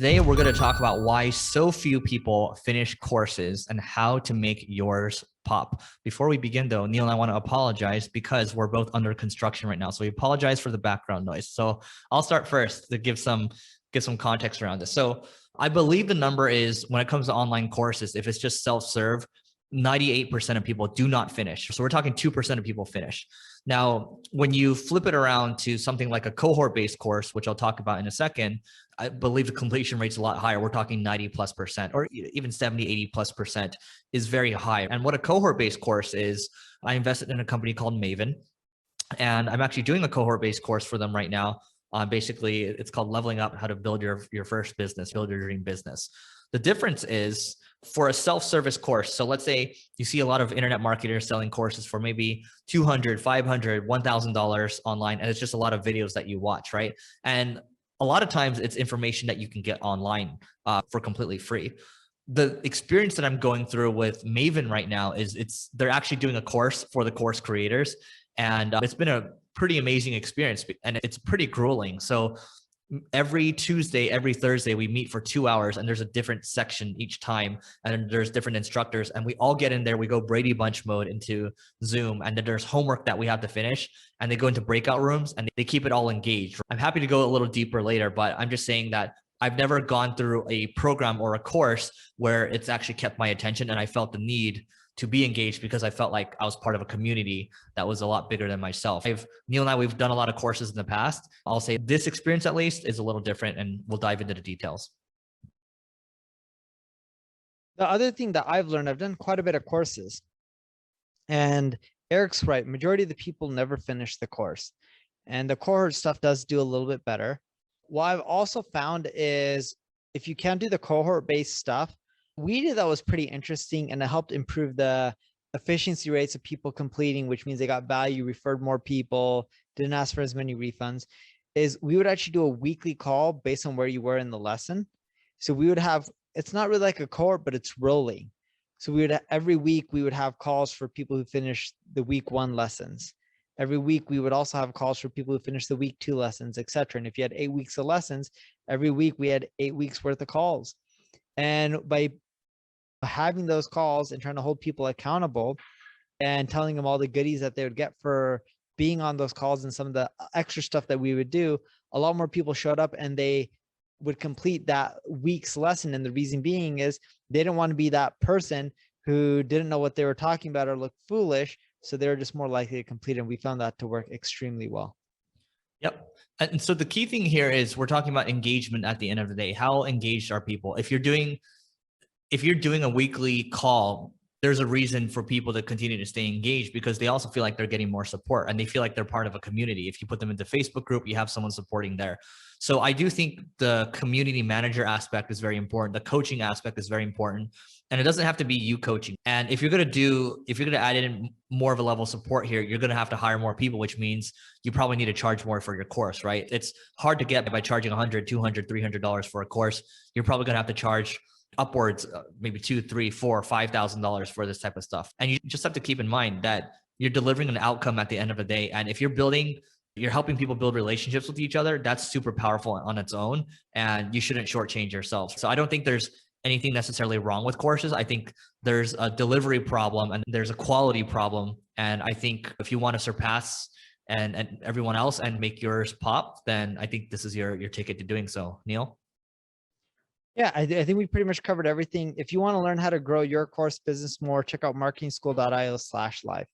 Today, we're going to talk about why so few people finish courses and how to make yours pop. Before we begin though, Neil and I want to apologize because we're both under construction right now. So we apologize for the background noise. So I'll start first to give some context around this. So I believe the number is, when it comes to online courses, if it's just self-serve, 98% of people do not finish. So we're talking 2% of people finish. Now, when you flip it around to something like a cohort-based course, which I'll talk about in a second, I believe the completion rate's a lot higher. We're talking 90+%, or even 70, 80+% is very high. And what a cohort-based course is, I invested in a company called Maven, and I'm actually doing a cohort-based course for them right now. Basically, it's called Leveling Up: How to Build Your First Business, Build Your Dream Business. The difference is, for a self-service course, so let's say you see a lot of internet marketers selling courses for maybe $200, $500, $1,000 online, and it's just a lot of videos that you watch, right? And a lot of times it's information that you can get online for completely free. The experience that I'm going through with Maven right now is they're actually doing a course for the course creators, and it's been a pretty amazing experience, and it's pretty grueling. So every Tuesday, every Thursday, we meet for 2 hours, and there's a different section each time, and there's different instructors, and we all get in there. We go Brady Bunch mode into Zoom, and then there's homework that we have to finish, and they go into breakout rooms and they keep it all engaged. I'm happy to go a little deeper later, but I'm just saying that I've never gone through a program or a course where it's actually kept my attention, and I felt the need to be engaged because I felt like I was part of a community that was a lot bigger than myself. Neil and I, we've done a lot of courses in the past. I'll say this experience at least is a little different, and we'll dive into the details. The other thing that I've learned, I've done quite a bit of courses, and Eric's right. Majority of the people never finish the course, and the cohort stuff does do a little bit better. What I've also found is, if you can't do the cohort-based stuff, we did that was pretty interesting, and it helped improve the efficiency rates of people completing, which means they got value, referred more people, didn't ask for as many refunds, is we would actually do a weekly call based on where you were in the lesson. So we would have, it's not really like a cohort, but it's rolling. So we would, every week we would have calls for people who finished the week 1 lessons. Every week we would also have calls for people who finished the week 2 lessons, etc. And if you had 8 weeks of lessons, every week we had 8 weeks worth of calls. And by having those calls and trying to hold people accountable and telling them all the goodies that they would get for being on those calls and some of the extra stuff that we would do, a lot more people showed up and they would complete that week's lesson. And the reason being is they didn't want to be that person who didn't know what they were talking about or looked foolish. So they were just more likely to complete it. And we found that to work extremely well. Yep. And so the key thing here is we're talking about engagement at the end of the day. How engaged are people? If you're doing a weekly call, there's a reason for people to continue to stay engaged, because they also feel like they're getting more support and they feel like they're part of a community. If you put them into Facebook group, you have someone supporting there. So I do think the community manager aspect is very important. The coaching aspect is very important. And it doesn't have to be you coaching. And if you're going to add in more of a level of support here, you're going to have to hire more people, which means you probably need to charge more for your course, right? It's hard to get by charging $100, $200, $300 for a course. You're probably going to have to charge upwards, maybe $2,000, $3,000, $4,000, $5,000 for this type of stuff. And you just have to keep in mind that you're delivering an outcome at the end of the day. And if you're helping people build relationships with each other, that's super powerful on its own, and you shouldn't shortchange yourself. So I don't think there's anything necessarily wrong with courses. I think there's a delivery problem and there's a quality problem. And I think if you want to surpass and everyone else and make yours pop, then I think this is your ticket to doing so. Neil? Yeah, I think we pretty much covered everything. If you want to learn how to grow your course business more, check out marketingschool.io/live.